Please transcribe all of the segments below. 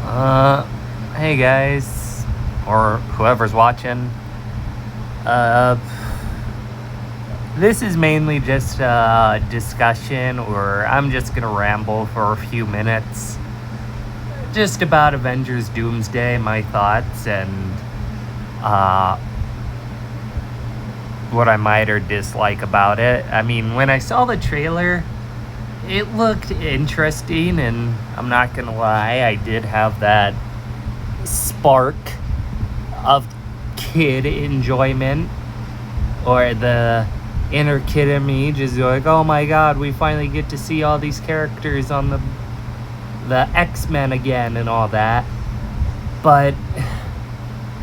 Uh, hey guys, or whoever's watching. Uh, this is mainly just a discussion, or I'm just gonna ramble for a few minutes, just about Avengers Doomsday, my thoughts, and uh, what I might or dislike about it. I mean, when I saw the trailer, it looked interesting, and I'm not gonna lie, I did have that spark of kid enjoyment, or the inner kid in me just like, oh my god, we finally get to see all these characters on the X-Men again and all that. But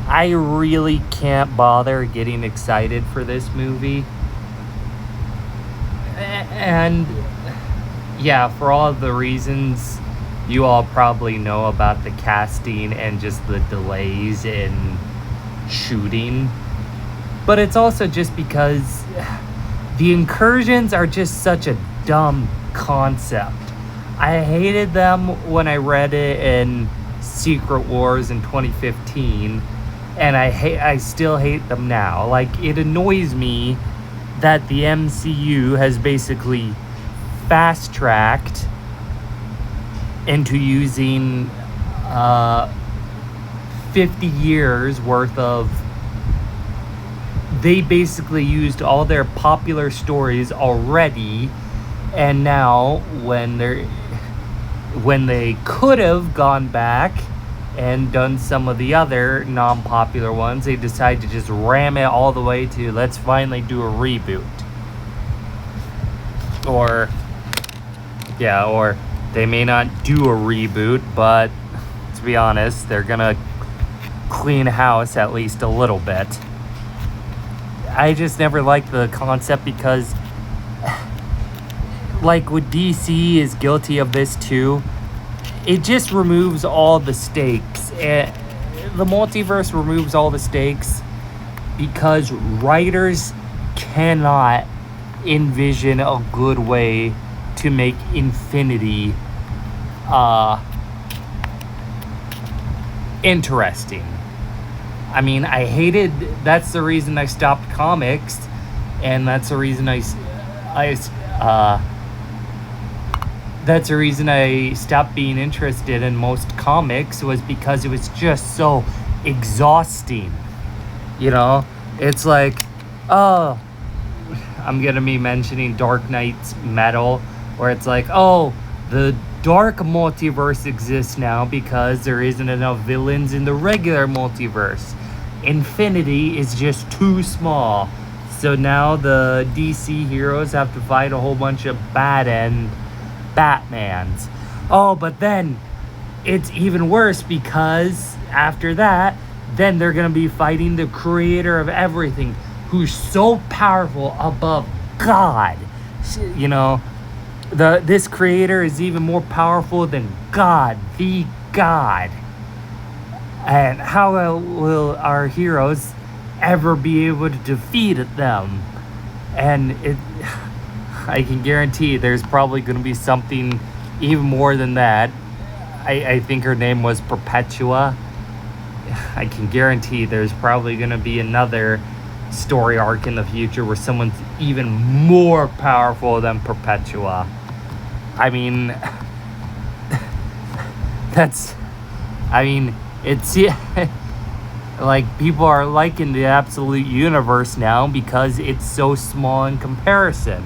I really can't bother getting excited for this movie. And yeah, for all the reasons you all probably know about the casting and just the delays in shooting. But it's also just because the incursions are just such a dumb concept. I hated them when I read it in Secret Wars in 2015, and I still hate them now. Like, it annoys me that the MCU has basically fast-tracked into using 50 years worth of... They basically used all their popular stories already, and now when they could have gone back and done some of the other non-popular ones, they decide to just ram it all the way to, let's finally do a reboot. Or they may not do a reboot, but to be honest, they're gonna clean house at least a little bit. I just never liked the concept because, like, with DC is guilty of this too, it just removes all the stakes. The multiverse removes all the stakes because writers cannot envision a good way to make infinity interesting. I mean, that's the reason I stopped comics, and that's the reason I stopped being interested in most comics, was because it was just so exhausting. You know, it's like, oh, I'm gonna be mentioning Dark Knight's Metal, where it's like, oh, the dark multiverse exists now because there isn't enough villains in the regular multiverse. Infinity is just too small, so now the DC heroes have to fight a whole bunch of bad-end Batmans. Oh, but then it's even worse, because after that, then they're gonna be fighting the creator of everything, who's so powerful above God. You know, this creator is even more powerful than God, the God. And how will our heroes ever be able to defeat them? And I can guarantee there's probably going to be something even more than that. I think her name was Perpetua. I can guarantee there's probably going to be another story arc in the future where someone's even more powerful than Perpetua. I mean, it's like, people are liking the absolute universe now because it's so small in comparison.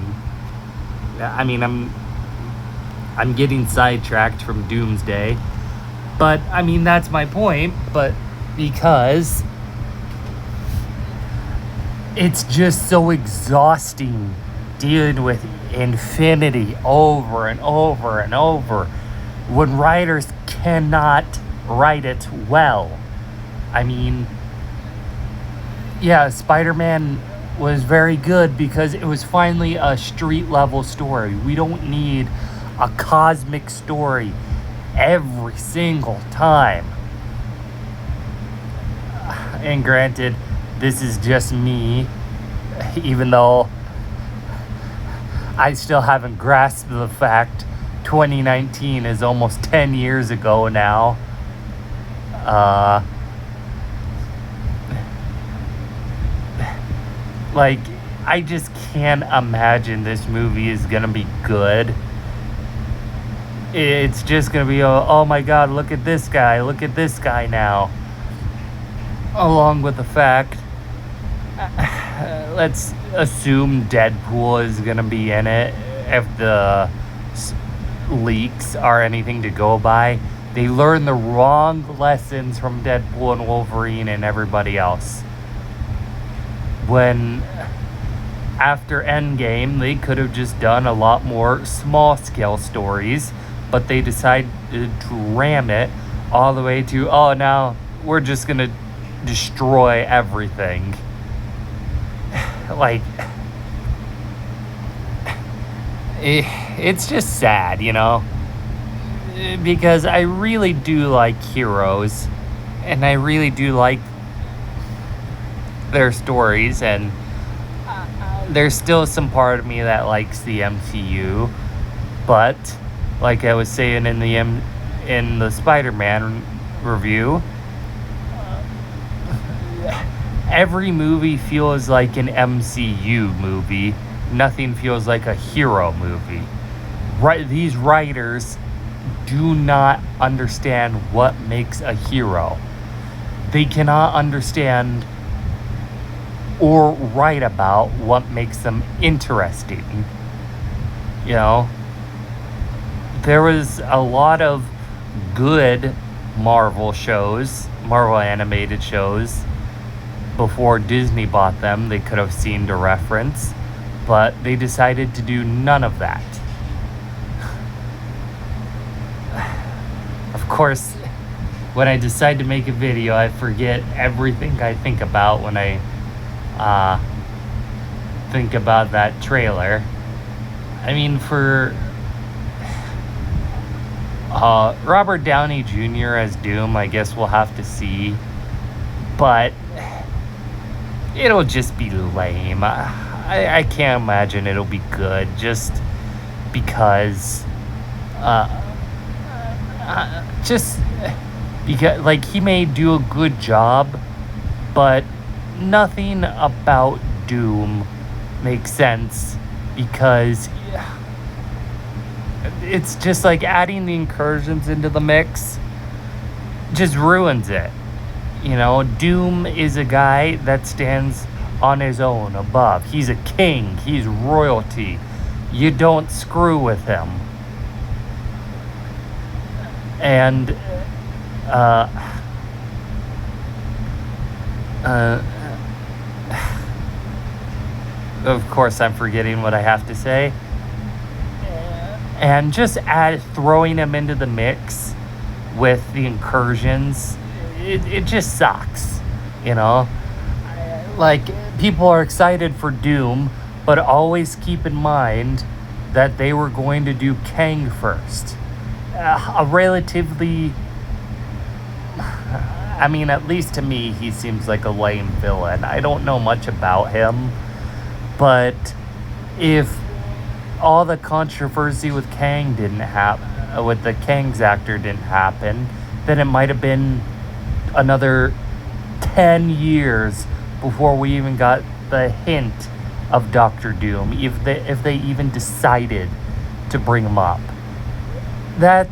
I mean, I'm getting sidetracked from Doomsday, but I mean, that's my point. But because it's just so exhausting dealing with infinity over and over and over when writers cannot write it well. I mean, yeah, Spider-Man was very good because it was finally a street level story. We don't need a cosmic story every single time. And granted, this is just me, even though I still haven't grasped the fact 2019 is almost 10 years ago now. Uh, like, I just can't imagine this movie is gonna be good. It's just gonna be, oh my god, look at this guy now. Along with the fact, let's assume Deadpool is gonna be in it if the leaks are anything to go by. They learned the wrong lessons from Deadpool and Wolverine and everybody else. When after Endgame, they could have just done a lot more small scale stories, but they decided to ram it all the way to, oh, now we're just gonna destroy everything. Like, it's just sad, you know, because I really do like heroes, and I really do like their stories, and there's still some part of me that likes the MCU, but like I was saying in the Spider-Man review, every movie feels like an MCU movie. Nothing feels like a hero movie. Right? These writers do not understand what makes a hero. They cannot understand or write about what makes them interesting. You know, there was a lot of good Marvel animated shows before Disney bought them. They could have seen to reference, but they decided to do none of that. Of course, when I decide to make a video, I forget everything I think about when I think about that trailer. I mean, for Robert Downey Jr. as Doom, I guess we'll have to see, but it'll just be lame. I can't imagine it'll be good, just because like, he may do a good job, but nothing about Doom makes sense, because it's just like adding the incursions into the mix just ruins it. You know, Doom is a guy that stands on his own above. He's a king. He's royalty. You don't screw with him. And of course, I'm forgetting what I have to say. And just throwing him into the mix with the incursions, it just sucks, you know? Like, people are excited for Doom, but always keep in mind that they were going to do Kang first. A relatively... I mean, at least to me, he seems like a lame villain. I don't know much about him, but if all the controversy with Kang with the Kang's actor didn't happen, then it might have been another 10 years before we even got the hint of Doctor Doom, if they even decided to bring him up. That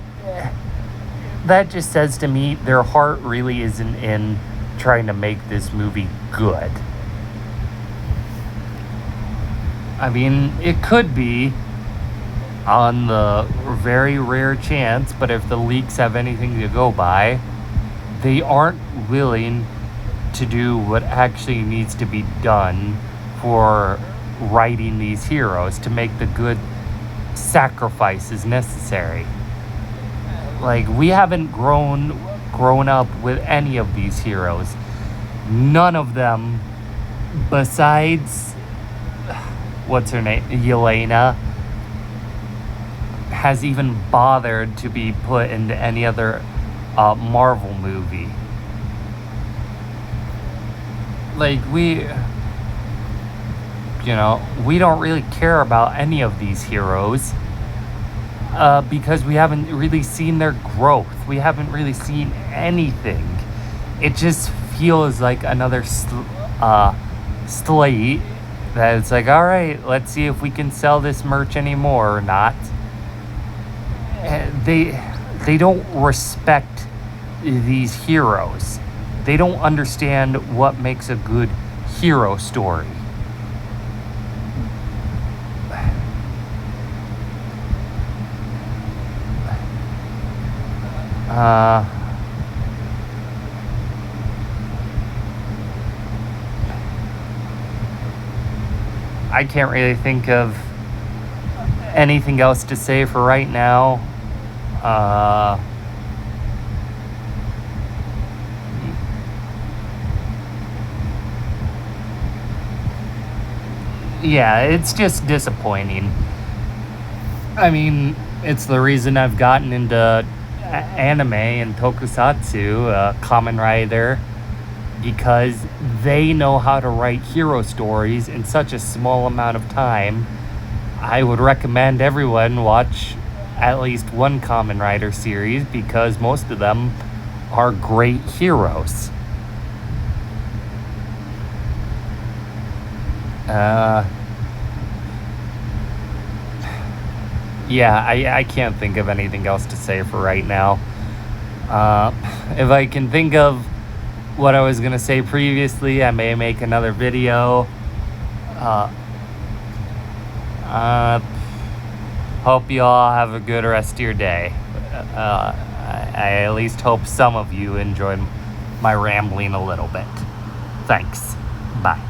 just says to me their heart really isn't in trying to make this movie good. I mean, it could be, on the very rare chance, but if the leaks have anything to go by, they aren't willing to do what actually needs to be done for writing these heroes, to make the good sacrifices necessary. Like, we haven't grown up with any of these heroes. None of them, besides, what's her name, Yelena, has even bothered to be put into any other Marvel movie. Like, we don't really care about any of these heroes because we haven't really seen their growth. We haven't really seen anything. it just feels like another slate that it's like, all right, let's see if we can sell this merch anymore or not. They don't respect these heroes. They don't understand what makes a good hero story. I can't really think of anything else to say for right now. Yeah, it's just disappointing. I mean, it's the reason I've gotten into anime and tokusatsu, Kamen Rider, because they know how to write hero stories in such a small amount of time. I would recommend everyone watch at least one Kamen Rider series because most of them are great heroes. Yeah, I can't think of anything else to say for right now. If I can think of what I was going to say previously, I may make another video. Hope you all have a good rest of your day. I at least hope some of you enjoyed my rambling a little bit. Thanks. Bye.